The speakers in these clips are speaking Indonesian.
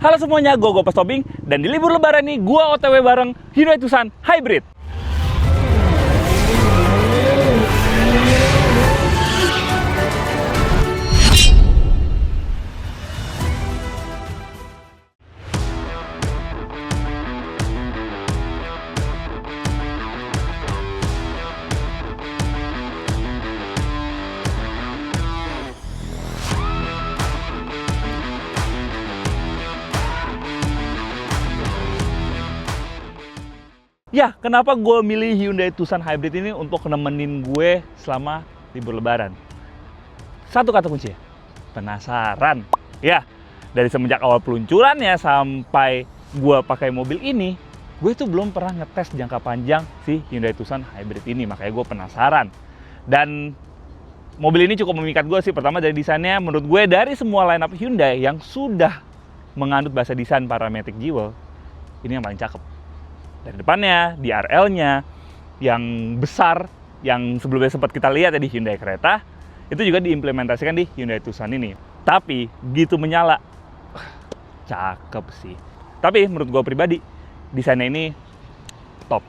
Halo semuanya, gue Gopes Tobing, dan di libur lebaran ini gue OTW bareng Hyundai Tucson Hybrid. Ya, kenapa gue milih Hyundai Tucson Hybrid ini untuk nemenin gue selama libur lebaran? Satu kata kunci ya, penasaran. Ya, dari semenjak awal peluncurannya sampai gue pakai mobil ini, gue tuh belum pernah ngetes jangka panjang si Hyundai Tucson Hybrid ini, makanya gue penasaran. Dan mobil ini cukup memikat gue sih, pertama dari desainnya, menurut gue dari semua line up Hyundai yang sudah menganut bahasa desain parametric jewel, ini yang paling cakep. Dari depannya, di RL-nya, yang besar, yang sebelumnya sempat kita lihat ya di Hyundai Creta, itu juga diimplementasikan di Hyundai Tucson ini. Tapi, gitu menyala, cakep sih. Tapi, menurut gue pribadi, desainnya ini top.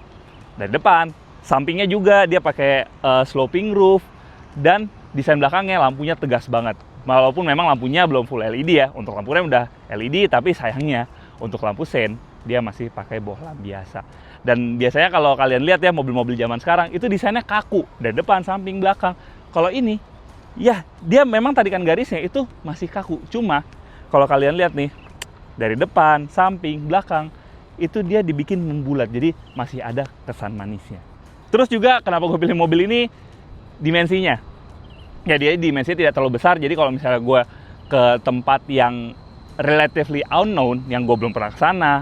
Dari depan, sampingnya juga dia pakai sloping roof, dan desain belakangnya lampunya tegas banget. Walaupun memang lampunya belum full LED ya, untuk lampu rem udah LED, tapi sayangnya untuk lampu sen, dia masih pakai bohlam biasa. Dan biasanya kalau kalian lihat ya mobil-mobil zaman sekarang itu desainnya kaku dari depan, samping, belakang. Kalau ini ya dia memang tarikan garisnya itu masih kaku. Cuma kalau kalian lihat nih dari depan, samping, belakang itu dia dibikin membulat. Jadi masih ada kesan manisnya. Terus juga kenapa gue pilih mobil ini, dimensinya. Ya dia dimensinya tidak terlalu besar. Jadi kalau misalnya gue ke tempat yang relatively unknown, yang gue belum pernah ke sana,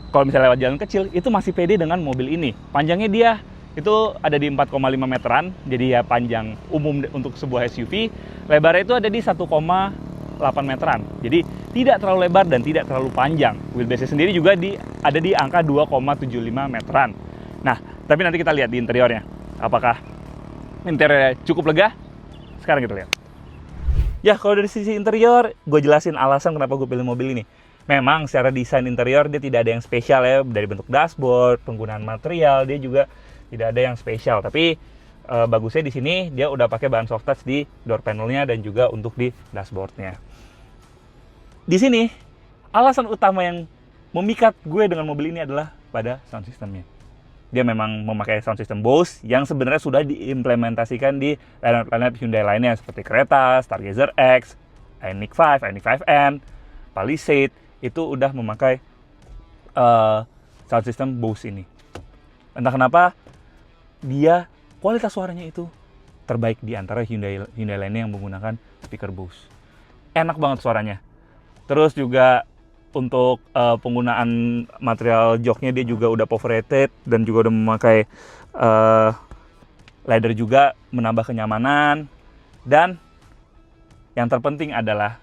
kalau misalnya lewat jalan kecil, itu masih pede dengan mobil ini. Panjangnya dia itu ada di 4,5 meteran, jadi ya panjang umum untuk sebuah SUV. Lebarnya itu ada di 1,8 meteran, jadi tidak terlalu lebar dan tidak terlalu panjang. Wheelbase sendiri juga ada di angka 2,75 meteran. Nah, tapi nanti kita lihat di interiornya. Apakah interiornya cukup lega? Sekarang kita lihat. Ya, kalau dari sisi interior, gue jelasin alasan kenapa gue pilih mobil ini. Memang secara desain interior dia tidak ada yang spesial ya, dari bentuk dashboard, penggunaan material dia juga tidak ada yang spesial. Tapi bagusnya di sini dia udah pakai bahan soft touch di door panelnya dan juga untuk di dashboardnya. Di sini alasan utama yang memikat gue dengan mobil ini adalah pada sound systemnya. Dia memang memakai sound system Bose yang sebenarnya sudah diimplementasikan di lineup Hyundai lainnya seperti Creta, Stargazer X, Ioniq 5, Ioniq 5N, Palisade. Itu udah memakai sound system Bose ini. Entah kenapa dia kualitas suaranya itu terbaik di antara Hyundai lainnya yang menggunakan speaker Bose. Enak banget suaranya. Terus juga untuk penggunaan material joknya dia juga udah power-rated dan juga udah memakai leather juga, menambah kenyamanan. Dan yang terpenting adalah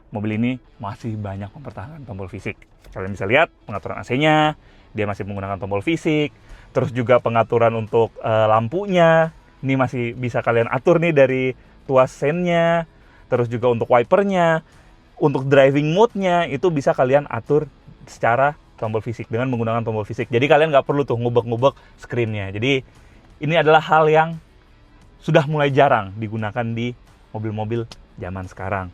mobil ini masih banyak mempertahankan tombol fisik. Kalian bisa lihat pengaturan AC-nya, dia masih menggunakan tombol fisik. Terus juga pengaturan untuk lampunya, ini masih bisa kalian atur nih dari tuas sennya. Terus juga untuk wipernya, untuk driving mode-nya itu bisa kalian atur secara tombol fisik dengan menggunakan tombol fisik. Jadi kalian nggak perlu tuh ngubek-ngubek screen-nya. Jadi ini adalah hal yang sudah mulai jarang digunakan di mobil-mobil zaman sekarang.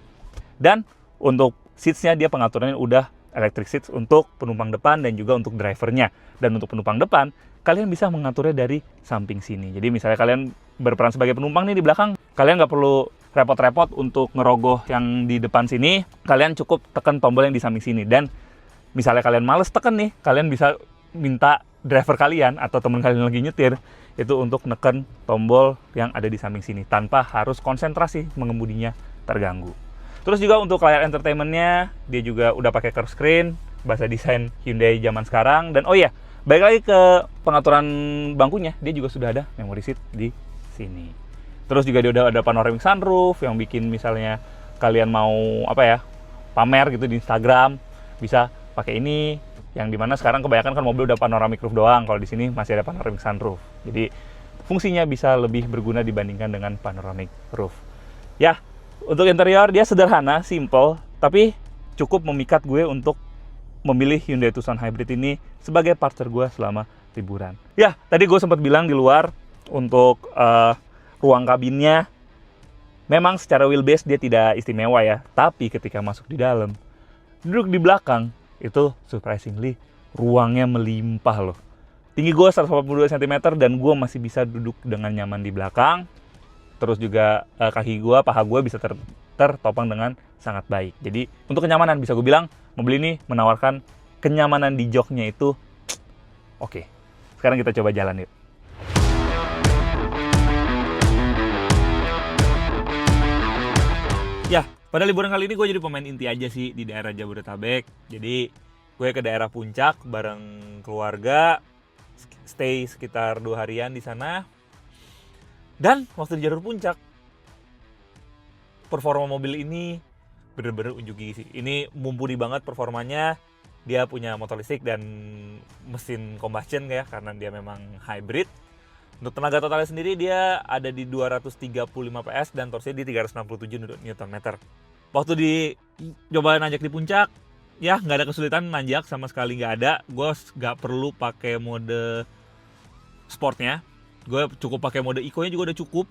Dan untuk seats-nya dia pengaturannya udah electric seats untuk penumpang depan dan juga untuk drivernya. Dan untuk penumpang depan, kalian bisa mengaturnya dari samping sini. Jadi misalnya kalian berperan sebagai penumpang nih di belakang, kalian nggak perlu repot-repot untuk ngerogoh yang di depan sini. Kalian cukup tekan tombol yang di samping sini. Dan misalnya kalian males tekan nih, kalian bisa minta driver kalian atau teman kalian lagi nyetir itu untuk neken tombol yang ada di samping sini tanpa harus konsentrasi mengemudinya terganggu. Terus juga untuk layar entertainment-nya, dia juga udah pakai curve screen, bahasa desain Hyundai zaman sekarang. Dan oh iya, balik lagi ke pengaturan bangkunya, dia juga sudah ada memory seat di sini. Terus juga dia udah ada panoramic sunroof, yang bikin misalnya kalian mau pamer gitu di Instagram, bisa pakai ini. Yang dimana sekarang kebanyakan kan mobil udah panoramic roof doang, kalau di sini masih ada panoramic sunroof. Jadi fungsinya bisa lebih berguna dibandingkan dengan panoramic roof. Ya, untuk interior dia sederhana, simple, tapi cukup memikat gue untuk memilih Hyundai Tucson Hybrid ini sebagai partner gue selama liburan. Ya, tadi gue sempat bilang di luar untuk ruang kabinnya, memang secara wheelbase dia tidak istimewa ya, tapi ketika masuk di dalam, duduk di belakang, itu surprisingly ruangnya melimpah loh. Tinggi gue 182 cm dan gue masih bisa duduk dengan nyaman di belakang. Terus juga kaki gue, paha gue bisa tertopang dengan sangat baik. Jadi untuk kenyamanan bisa gue bilang mobil ini menawarkan kenyamanan di joknya itu oke. Sekarang kita coba jalan yuk. Ya, pada liburan kali ini gue jadi pemain inti aja sih di daerah Jabodetabek. Jadi gue ke daerah Puncak bareng keluarga, stay sekitar 2 harian di sana. Dan waktu di jalur Puncak, performa mobil ini bener-bener unjuk gigi sih. Ini mumpuni banget performanya. Dia punya motor listrik dan mesin combustion ya, karena dia memang hybrid. Untuk tenaga totalnya sendiri dia ada di 235 PS dan torsinya di 367 Nm. Waktu coba nanjak di Puncak, ya nggak ada kesulitan nanjak sama sekali, nggak ada. Gue nggak perlu pakai mode sportnya. Gue cukup pakai mode eco-nya juga udah cukup.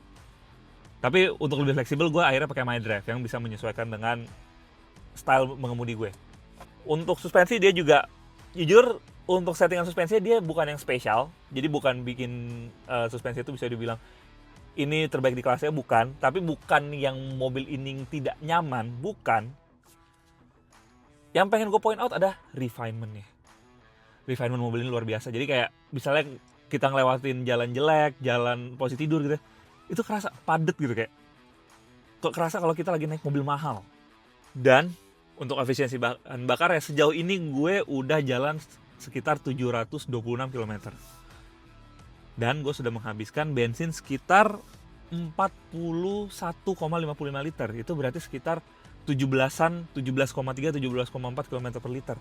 Tapi untuk lebih fleksibel gue akhirnya pakai My Drive yang bisa menyesuaikan dengan style mengemudi gue. Untuk suspensi dia juga, jujur untuk settingan suspensi dia bukan yang spesial. Jadi bukan bikin suspensi itu bisa dibilang ini terbaik di kelasnya, bukan. Tapi bukan yang mobil ini tidak nyaman, bukan. Yang pengen gue point out ada refinement-nya. Refinement mobil ini luar biasa. Jadi kayak misalnya kita ngelewatin jalan jelek, jalan posisi tidur gitu, itu kerasa padet gitu, kayak kok kerasa kalau kita lagi naik mobil mahal. Dan untuk efisiensi bahan bakar ya, sejauh ini gue udah jalan sekitar 726 km. Dan gue sudah menghabiskan bensin sekitar 41,55 liter. Itu berarti sekitar 17,3, 17,4 km per liter.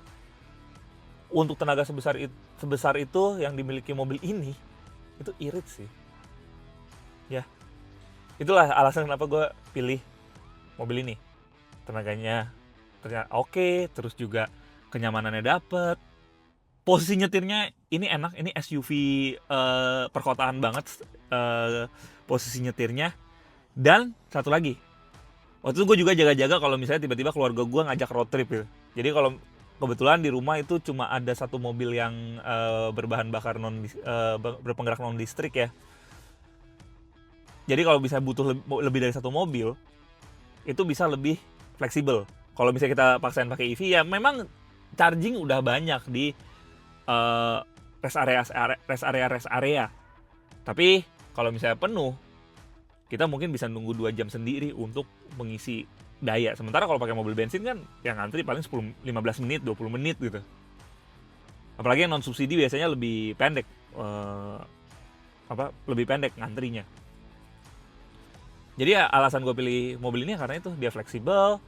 Untuk tenaga sebesar itu yang dimiliki mobil ini, itu irit sih. Ya, itulah alasan kenapa gue pilih mobil ini. Tenaganya ternyata oke, terus juga kenyamanannya dapet. Posisi nyetirnya ini enak, ini SUV perkotaan banget posisi nyetirnya. Dan satu lagi, waktu itu gue juga jaga-jaga kalau misalnya tiba-tiba keluarga gue ngajak road trip gitu. Jadi kalau kebetulan di rumah itu cuma ada satu mobil yang berbahan bakar berpenggerak non listrik ya. Jadi kalau bisa butuh lebih dari satu mobil, itu bisa lebih fleksibel. Kalau misalnya kita paksain pakai EV ya memang charging udah banyak di rest area. Tapi kalau misalnya penuh, kita mungkin bisa nunggu 2 jam sendiri untuk mengisi daya. Sementara kalau pakai mobil bensin kan yang ngantri paling 15 menit, 20 menit gitu. Apalagi yang non subsidi biasanya lebih pendek lebih pendek ngantrinya. Jadi ya alasan gue pilih mobil ini karena itu dia fleksibel,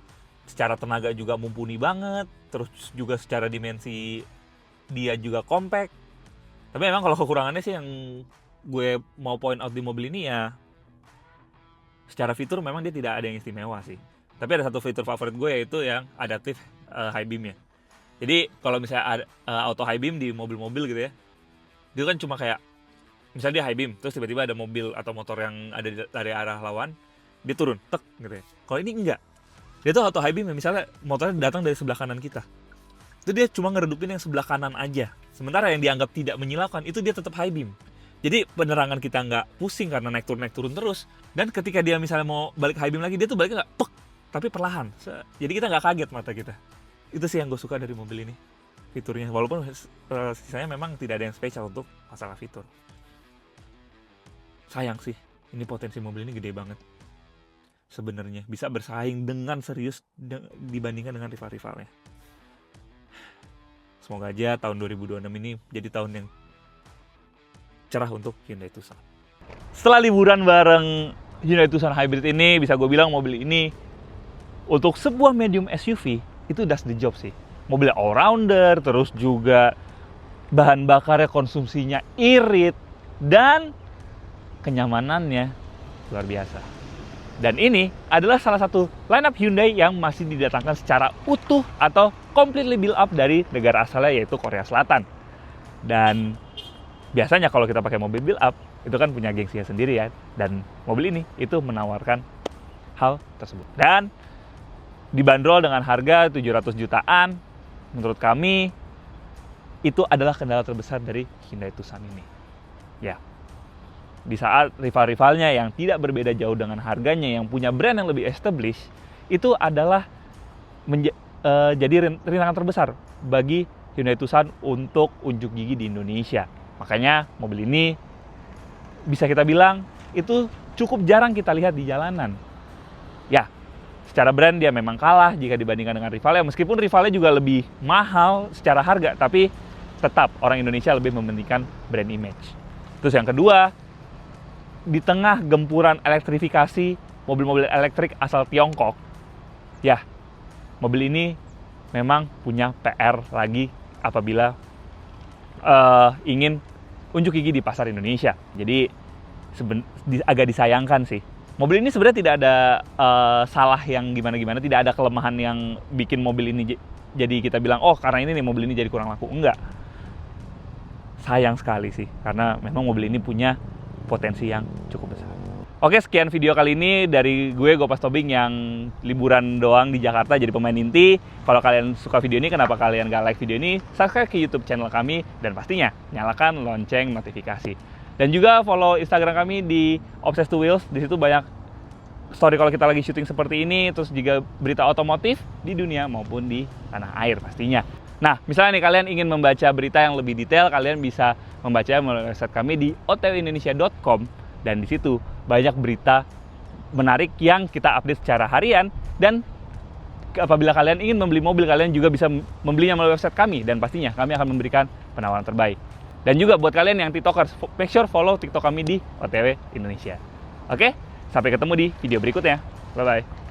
secara tenaga juga mumpuni banget, terus juga secara dimensi dia juga compact. Tapi memang kalau kekurangannya sih yang gue mau point out di mobil ini ya, secara fitur memang dia tidak ada yang istimewa sih. Tapi ada satu fitur favorit gue yaitu yang adaptive high beam ya. Jadi kalau misalnya auto high beam di mobil-mobil gitu ya, dia kan cuma kayak misalnya dia high beam, terus tiba-tiba ada mobil atau motor yang ada dari arah lawan, dia turun, tek gitu ya. Kalau ini enggak, dia tuh auto high beam ya, misalnya motornya datang dari sebelah kanan kita, itu dia cuma ngeredupin yang sebelah kanan aja. Sementara yang dianggap tidak menyilaukan, itu dia tetap high beam. Jadi penerangan kita nggak pusing karena naik turun terus. Dan ketika dia misalnya mau balik high beam lagi, dia tuh baliknya nggak pek, tapi perlahan. Jadi kita nggak kaget mata kita. Itu sih yang gue suka dari mobil ini, fiturnya. Walaupun sisanya memang tidak ada yang spesial untuk masalah fitur. Sayang sih, ini potensi mobil ini gede banget. Sebenarnya bisa bersaing dengan serius dibandingkan dengan rival-rivalnya. Semoga aja tahun 2026 ini jadi tahun yang cerah untuk Hyundai Tucson. Setelah liburan bareng Hyundai Tucson Hybrid ini, bisa gue bilang mobil ini untuk sebuah medium SUV itu does the job sih. Mobilnya all-rounder, terus juga bahan bakarnya konsumsinya irit, dan kenyamanannya luar biasa. Dan ini adalah salah satu lineup Hyundai yang masih didatangkan secara utuh atau completely build up dari negara asalnya, yaitu Korea Selatan. Dan biasanya kalau kita pakai mobil build up, itu kan punya gengsinya sendiri ya. Dan mobil ini itu menawarkan hal tersebut. Dan dibanderol dengan harga 700 jutaan, menurut kami itu adalah kendala terbesar dari Hyundai Tucson ini. Ya, di saat rival-rivalnya yang tidak berbeda jauh dengan harganya, yang punya brand yang lebih established, itu adalah jadi rintangan terbesar bagi Hyundai Tucson untuk unjuk gigi di Indonesia. Makanya mobil ini bisa kita bilang itu cukup jarang kita lihat di jalanan. Ya, secara brand dia memang kalah jika dibandingkan dengan rivalnya, meskipun rivalnya juga lebih mahal secara harga, tapi tetap orang Indonesia lebih mementingkan brand image. Terus yang kedua, di tengah gempuran elektrifikasi mobil-mobil elektrik asal Tiongkok, ya, mobil ini memang punya PR lagi apabila ingin unjuk gigi di pasar Indonesia. Jadi agak disayangkan sih. Mobil ini sebenarnya tidak ada salah yang gimana-gimana, tidak ada kelemahan yang bikin mobil ini jadi kita bilang, oh karena ini nih mobil ini jadi kurang laku. Enggak. Sayang sekali sih, karena memang mobil ini punya potensi yang cukup besar. Oke, sekian video kali ini dari gue, Gopas Tobing, yang liburan doang di Jakarta jadi pemain inti. Kalau kalian suka video ini, kenapa kalian gak like video ini? Subscribe ke YouTube channel kami, dan pastinya nyalakan lonceng notifikasi. Dan juga follow Instagram kami di Obsessed to Wheels. Di situ banyak story kalau kita lagi syuting seperti ini, terus juga berita otomotif di dunia maupun di tanah air pastinya. Nah, misalnya nih kalian ingin membaca berita yang lebih detail, kalian bisa membaca melalui website kami di otwindonesia.com, dan di situ banyak berita menarik yang kita update secara harian. Dan apabila kalian ingin membeli mobil, kalian juga bisa membelinya melalui website kami, dan pastinya kami akan memberikan penawaran terbaik. Dan juga buat kalian yang TikTokers, make sure follow TikTok kami di OTW Indonesia. Oke, sampai ketemu di video berikutnya. Bye-bye.